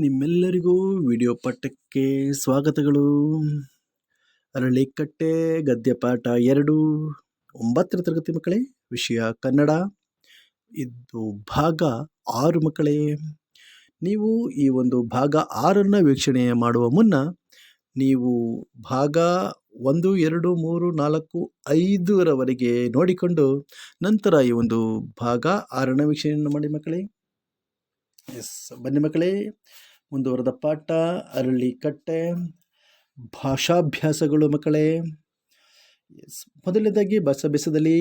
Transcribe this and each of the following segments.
ನಿಮ್ಮೆಲ್ಲರಿಗೂ ವಿಡಿಯೋ ಪಾಠಕ್ಕೆ ಸ್ವಾಗತಗಳು. ಅರಳಿಕಟ್ಟೆ ಗದ್ಯಪಾಠ 2 9ನೇ ತರಗತಿ ಮಕ್ಕಳೇ. ವಿಷಯ ಕನ್ನಡ. ಇದು ಭಾಗ 6 ಮಕ್ಕಳೇ. ನೀವು ಈ ಒಂದು ಭಾಗ 6ನ್ನು ವೀಕ್ಷಣೆ ಮಾಡುವ ಮುನ್ನ ನೀವು ಭಾಗ 1, 2, 3, 4, 5ರವರೆಗೆ ನೋಡಿಕೊಂಡು ನಂತರ ಈ ಒಂದು ಭಾಗ 6ನ ವೀಕ್ಷಣೆಯನ್ನು ಮಾಡಿ ಮಕ್ಕಳೇ. ಬನ್ನಿ ಮಕ್ಕಳೇ, ಮುಂದುವರೆದ ಪಾಠ ಅರಳಿಕಟ್ಟೆ ಭಾಷಾಭ್ಯಾಸಗಳು ಮಕ್ಕಳೇ. ಮೊದಲನೇದಾಗಿ ಭಾಷಾಭ್ಯಾಸದಲ್ಲಿ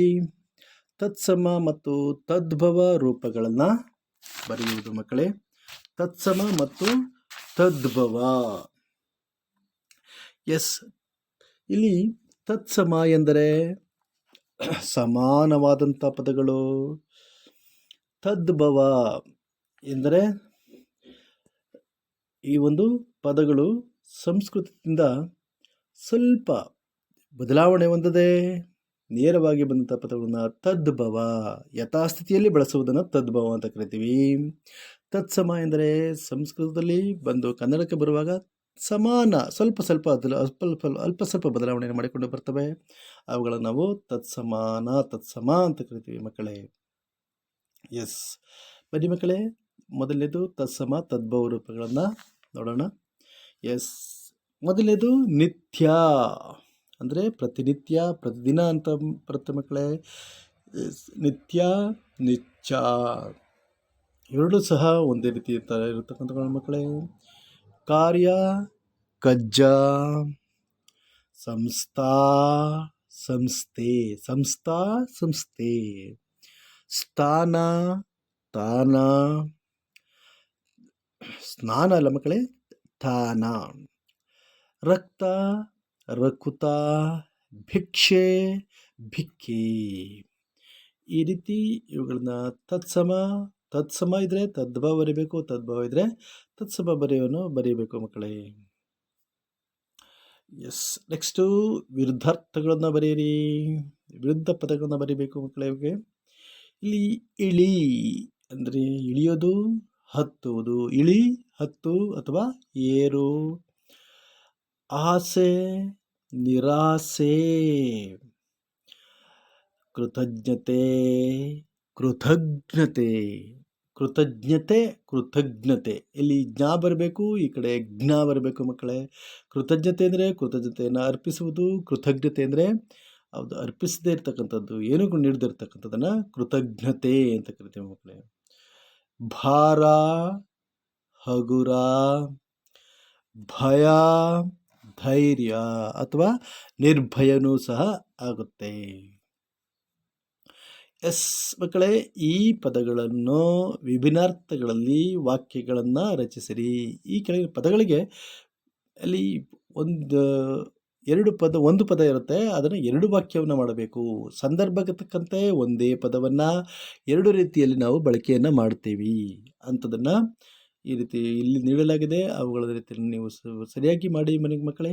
ತತ್ಸಮ ಮತ್ತು ತದ್ಭವ ರೂಪಗಳನ್ನು ಬರೆಯುವುದು ಮಕ್ಕಳೇ. ತತ್ಸಮ ಮತ್ತು ತದ್ಭವ. ಇಲ್ಲಿ ತತ್ಸಮ ಎಂದರೆ ಸಮಾನವಾದಂಥ ಪದಗಳು. ತದ್ಭವ ಎಂದರೆ ಈ ಒಂದು ಪದಗಳು ಸಂಸ್ಕೃತದಿಂದ ಸ್ವಲ್ಪ ಬದಲಾವಣೆ ಹೊಂದದೆ ನೇರವಾಗಿ ಬಂದಂಥ ಪದಗಳನ್ನು ತದ್ಭವ, ಯಥಾಸ್ಥಿತಿಯಲ್ಲಿ ಬಳಸುವುದನ್ನು ತದ್ಭವ ಅಂತ ಕರಿತೀವಿ. ತತ್ಸಮ ಎಂದರೆ ಸಂಸ್ಕೃತದಲ್ಲಿ ಬಂದು ಕನ್ನಡಕ್ಕೆ ಬರುವಾಗ ಸಮಾನ ಸ್ವಲ್ಪ ಸ್ವಲ್ಪ ಬದಲಾವಣೆಯನ್ನು ಮಾಡಿಕೊಂಡು ಬರ್ತವೆ. ಅವುಗಳನ್ನು ನಾವು ತತ್ಸಮ ಅಂತ ಕರಿತೀವಿ ಮಕ್ಕಳೇ. ಬನ್ನಿ ಮಕ್ಕಳೇ, ಮೊದಲನೇದು ತತ್ಸಮ ತದ್ಭವ ರೂಪಗಳನ್ನು ನೋಡೋಣ. ಮೊದಲನೇದು ನಿತ್ಯ ಅಂದರೆ ಪ್ರತಿನಿತ್ಯ, ಪ್ರತಿದಿನ ಅಂತ ಬರುತ್ತೆ ಮಕ್ಕಳೇ. ನಿತ್ಯ, ನಿಚ್ಚ ಎರಡೂ ಸಹ ಒಂದೇ ರೀತಿ ಇರತಕ್ಕಂಥ ಮಕ್ಕಳೇ. ಕಾರ್ಯ, ಕಜ್ಜ, ಸಂಸ್ಥಾ, ಸಂಸ್ಥೆ, ಸಂಸ್ಥೆ, ಸ್ಥಾನ, ತಾನ, ಸ್ನಾನ ಅಲ್ಲ ಮಕ್ಕಳೇ, ತಾನ, ರಕ್ತ, ರಕುತ, ಭಿಕ್ಷೆ, ಭಿಕ್ಕಿ. ಈ ರೀತಿ ಇವುಗಳನ್ನ ತತ್ಸಮ ಇದ್ರೆ ತದ್ಭವ ಬರೀಬೇಕು, ತದ್ಭವ ಇದ್ರೆ ತತ್ಸಮ ಬರೀಬೇಕು ಮಕ್ಕಳೇ. ನೆಕ್ಸ್ಟು ವಿರುದ್ಧಾರ್ಥಗಳನ್ನು ಬರೆಯಿರಿ. ವಿರುದ್ಧ ಪದಗಳನ್ನು ಬರೀಬೇಕು ಮಕ್ಕಳೇ. ಇಲ್ಲಿ ಇಳಿ ಅಂದರೆ ಇಳಿಯೋದು, ಹತ್ತುವುದು. ಇಳಿ, ಹತ್ತು ಅಥವಾ ಏರು. ಆಸೆ, ನಿರಾಸೆ. ಕೃತಜ್ಞತೆ, ಕೃತಜ್ಞತೆ. ಇಲ್ಲಿ ಜ್ಞ ಬರಬೇಕು, ಈ ಕಡೆ ಜ್ಞ ಬರಬೇಕು ಮಕ್ಕಳೇ. ಕೃತಜ್ಞತೆ ಅಂದರೆ ಕೃತಜ್ಞತೆಯನ್ನು ಅರ್ಪಿಸುವುದು. ಕೃತಜ್ಞತೆ ಅಂದರೆ ಅದು ಅರ್ಪಿಸದೇ ಇರ್ತಕ್ಕಂಥದ್ದು, ಏನೂ ನೀಡದೇ ಇರ್ತಕ್ಕಂಥದ್ದನ್ನು ಕೃತಜ್ಞತೆ ಅಂತ ಕರಿತೀವಿ ಮಕ್ಕಳೇ. ಭಾರ, ಹಗುರ, ಭಯ, ಧೈರ್ಯ ಅಥವಾ ನಿರ್ಭಯನೂ ಸಹ ಆಗುತ್ತೆ. ಮಕ್ಕಳೇ, ಈ ಪದಗಳನ್ನು ವಿಭಿನ್ನಾರ್ಥಗಳಲ್ಲಿ ವಾಕ್ಯಗಳನ್ನು ರಚಿಸಿರಿ. ಈ ಕೆಳಗಿನ ಪದಗಳಿಗೆ ಅಲ್ಲಿ ಒಂದು ಪದ ಇರುತ್ತೆ, ಅದನ್ನು 2 ವಾಕ್ಯವನ್ನು ಮಾಡಬೇಕು. ಸಂದರ್ಭಕ್ಕೆ ತಕ್ಕಂತೆ ಒಂದೇ ಪದವನ್ನು 2 ರೀತಿಯಲ್ಲಿ ನಾವು ಬಳಕೆಯನ್ನು ಮಾಡ್ತೀವಿ ಅಂಥದನ್ನು ಈ ರೀತಿ ಇಲ್ಲಿ ನೀಡಲಾಗಿದೆ. ಅವುಗಳ ರೀತಿಯಲ್ಲಿ ನೀವು ಸರಿಯಾಗಿ ಮಾಡಿ ಮಕ್ಕಳೇ.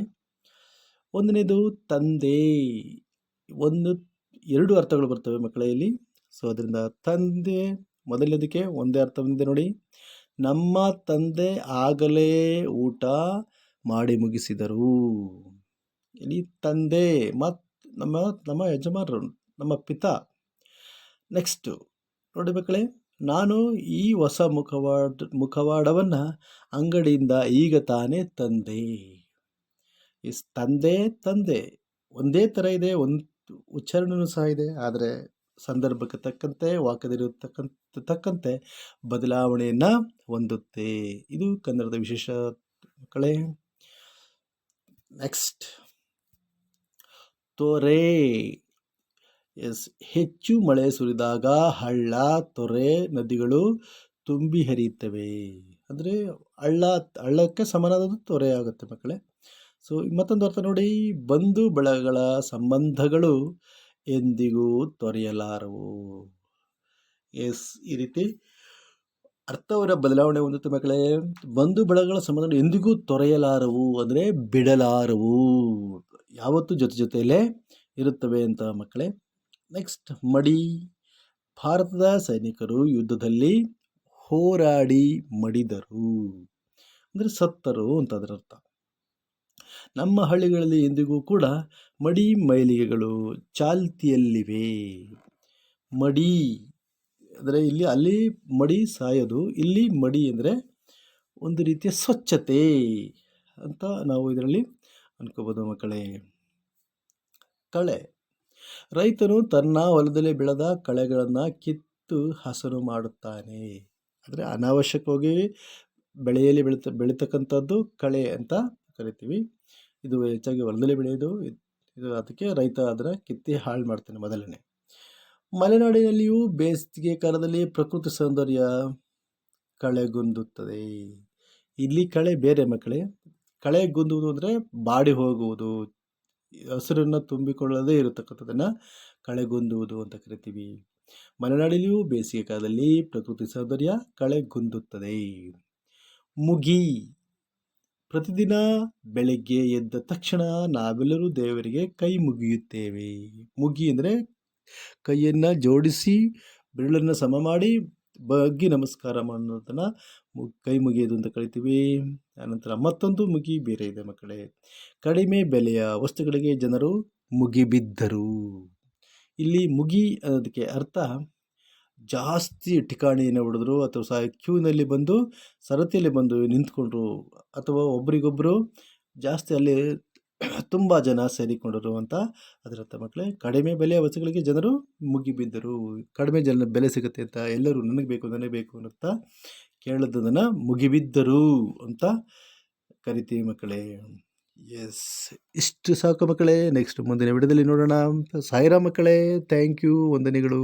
ಒಂದನೇದು ತಂದೆ. 2 ಅರ್ಥಗಳು ಬರ್ತವೆ ಮಕ್ಕಳೇ ಇಲ್ಲಿ. ಅದರಿಂದ ತಂದೆ ಮೊದಲನೇದಕ್ಕೆ ಒಂದೇ ಅರ್ಥ ಬಂದಿದೆ ನೋಡಿ. ನಮ್ಮ ತಂದೆ ಆಗಲೇ ಊಟ ಮಾಡಿ ಮುಗಿಸಿದರು. ಇಲ್ಲಿ ತಂದೆ ನಮ್ಮ ಯಜಮಾನರು, ನಮ್ಮ ಪಿತಾ. ನೆಕ್ಸ್ಟ್ ನೋಡಿ ಮಕ್ಕಳೇ, ನಾನು ಈ ಹೊಸ ಮುಖವಾಡವನ್ನು ಅಂಗಡಿಯಿಂದ ಈಗ ತಾನೇ ತಂದೆ. ತಂದೆ ಒಂದೇ ಥರ ಇದೆ, ಒಂದು ಉಚ್ಚಾರಣೆಯೂ ಸಹ ಇದೆ, ಆದರೆ ಸಂದರ್ಭಕ್ಕೆ ತಕ್ಕಂತೆ ತಕ್ಕಂತೆ ಬದಲಾವಣೆಯನ್ನು ಹೊಂದುತ್ತೆ. ಇದು ಕನ್ನಡದ ವಿಶೇಷ ಮಕ್ಕಳೇ. ನೆಕ್ಸ್ಟ್ ತೊರೆ. ಹೆಚ್ಚು ಮಳೆ ಸುರಿದಾಗ ಹಳ್ಳ, ತೊರೆ, ನದಿಗಳು ತುಂಬಿ ಹರಿಯುತ್ತವೆ. ಅಂದರೆ ಹಳ್ಳಕ್ಕೆ ಸಮನಾದದ್ದು ತೊರೆ ಆಗುತ್ತೆ ಮಕ್ಕಳೇ. ಮತ್ತೊಂದು ಅರ್ಥ ನೋಡಿ, ಬಂಧು ಬಳಗಗಳ ಸಂಬಂಧಗಳು ಎಂದಿಗೂ ತೊರೆಯಲಾರವು. ಈ ರೀತಿ ಅರ್ಥವರ ಬದಲಾವಣೆ ಹೊಂದುತ್ತೆ ಮಕ್ಕಳೇ. ಬಂಧು ಬಳಗಗಳ ಸಂಬಂಧಗಳು ಎಂದಿಗೂ ತೊರೆಯಲಾರವು ಅಂದರೆ ಬಿಡಲಾರವು, ಯಾವತ್ತೂ ಜೊತೆಯಲ್ಲೇ ಇರುತ್ತವೆ ಅಂತ ಮಕ್ಕಳೇ. ನೆಕ್ಸ್ಟ್ ಮಡಿ. ಭಾರತದ ಸೈನಿಕರು ಯುದ್ಧದಲ್ಲಿ ಹೋರಾಡಿ ಮಡಿದರು. ಅಂದರೆ ಸತ್ತರು ಅಂತ ಅದರ ಅರ್ಥ. ನಮ್ಮ ಹಳ್ಳಿಗಳಲ್ಲಿ ಇಂದಿಗೂ ಕೂಡ ಮಡಿ ಮೈಲಿಗೆಗಳು ಚಾಲ್ತಿಯಲ್ಲಿವೆ. ಮಡಿ ಅಂದರೆ ಅಲ್ಲಿ ಮಡಿ ಸಾಯೋದು, ಇಲ್ಲಿ ಮಡಿ ಅಂದರೆ ಒಂದು ರೀತಿಯ ಸ್ವಚ್ಛತೆ ಅಂತ ನಾವು ಇದರಲ್ಲಿ ಅನ್ಕೋಬೋದು ಮಕ್ಕಳೇ. ಕಳೆ, ರೈತನು ತನ್ನ ಹೊಲದಲ್ಲಿ ಬೆಳೆದ ಕಳೆಗಳನ್ನು ಕಿತ್ತು ಹಸನು ಮಾಡುತ್ತಾನೆ. ಅಂದರೆ ಅನಾವಶ್ಯಕವಾಗಿ ಬೆಳೆಯಲ್ಲಿ ಬೆಳೀತಕ್ಕಂಥದ್ದು ಕಳೆ ಅಂತ ಕರಿತೀವಿ. ಇದು ಹೆಚ್ಚಾಗಿ ಹೊಲದಲ್ಲಿ ಬೆಳೆಯೋದು. ಇದು ಅದಕ್ಕೆ ರೈತ ಅದನ್ನು ಕಿತ್ತಿ ಹಾಳು ಮಾಡ್ತಾನೆ ಮೊದಲನೇ. ಮಲೆನಾಡಿನಲ್ಲಿಯೂ ಬೇಸಿಗೆ ಕಾಲದಲ್ಲಿ ಪ್ರಕೃತಿ ಸೌಂದರ್ಯ ಕಳೆಗುಂದುತ್ತದೆ. ಇಲ್ಲಿ ಕಳೆ ಬೇರೆ ಮಕ್ಕಳೇ. ಕಳೆಗುಂದುವುದು ಅಂದರೆ ಬಾಡಿ ಹೋಗುವುದು, ಹಸಿರನ್ನು ತುಂಬಿಕೊಳ್ಳದೇ ಇರತಕ್ಕಂಥದ್ದನ್ನು ಕಳೆಗುಂದುವುದು ಅಂತ ಕರಿತೀವಿ. ಮಲೆನಾಡಿನಲ್ಲಿಯೂ ಬೇಸಿಗೆ ಕಾಲದಲ್ಲಿ ಪ್ರಕೃತಿ ಸೌಂದರ್ಯ ಕಳೆಗುಂದುತ್ತದೆ. ಮುಗಿ, ಪ್ರತಿದಿನ ಬೆಳಗ್ಗೆ ಎದ್ದ ತಕ್ಷಣ ನಾವೆಲ್ಲರೂ ದೇವರಿಗೆ ಕೈ ಮುಗಿಯುತ್ತೇವೆ. ಮುಗಿ ಅಂದರೆ ಕೈಯನ್ನು ಜೋಡಿಸಿ ಬೆರಳನ್ನು ಸಮ ಮಾಡಿ ಬಗ್ಗಿ ನಮಸ್ಕಾರ ಮಾಡೋದನ್ನು ಕೈ ಮುಗಿಯೋದು ಅಂತ ಕರಿತೀವಿ. ಆನಂತರ ಮತ್ತೊಂದು ಮುಗಿ ಬೇರೆ ಇದೆ ಮಕ್ಕಳೇ. ಕಡಿಮೆ ಬೆಲೆಯ ವಸ್ತುಗಳಿಗೆ ಜನರು ಮುಗಿಬಿದ್ದರು. ಇಲ್ಲಿ ಮುಗಿ ಅನ್ನೋದಕ್ಕೆ ಅರ್ಥ ಜಾಸ್ತಿ ಠಿಕಾಣಿಯನ್ನು ಹೊಡೆದ್ರು, ಅಥವಾ ಕ್ಯೂನಲ್ಲಿ ಬಂದು ಸರತಿಯಲ್ಲಿ ಬಂದು ನಿಂತ್ಕೊಂಡ್ರು, ಅಥವಾ ಒಬ್ರಿಗೊಬ್ಬರು ಜಾಸ್ತಿ ಅಲ್ಲಿ ತುಂಬ ಜನ ಸೇರಿಕೊಂಡರು ಅಂತ ಅದರರ್ಥ ಮಕ್ಕಳೇ. ಕಡಿಮೆ ಬೆಲೆಯ ವಸ್ತುಗಳಿಗೆ ಜನರು ಮುಗಿಬಿದ್ದರು. ಕಡಿಮೆ ಬೆಲೆ ಸಿಗುತ್ತೆ ಅಂತ ಎಲ್ಲರೂ ನನಗೆ ಬೇಕು ಅನ್ನುತ್ತಾ ಕೇಳಿದ್ದನ್ನು ಮುಗಿಬಿದ್ದರು ಅಂತ ಕರಿತೀವಿ ಮಕ್ಕಳೇ. ಎಸ್, ಇಷ್ಟು ಸಾಕು ಮಕ್ಕಳೇ. ನೆಕ್ಸ್ಟ್ ಮುಂದಿನ ವಿಡಿಯೋದಲ್ಲಿ ನೋಡೋಣ. ಸಾಯಿರಾಮ್ ಮಕ್ಕಳೇ. Thank you. ವಂದನೆಗಳು.